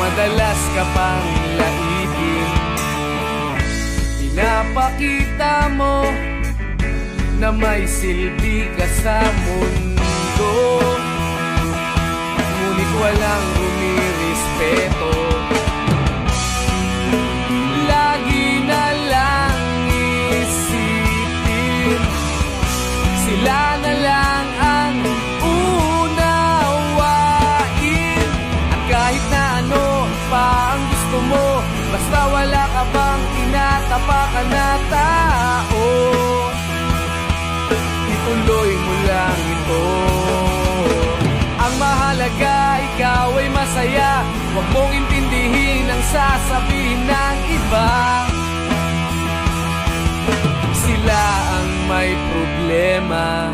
madalas ka pang laipin. Pinapakita mo na may silbi ka sa mundo, ngunit walang rumirespeto. Lagi na lang isipin, sila na lang ang unawain. At kahit na ano pa ang gusto mo, basta wala ka bang tinatapakan na tao, ituloy mo lang ito. Ang mahalaga, ikaw ay masaya. Huwag mong intindihin ang sasabihin ng iba. Sila ang may problema.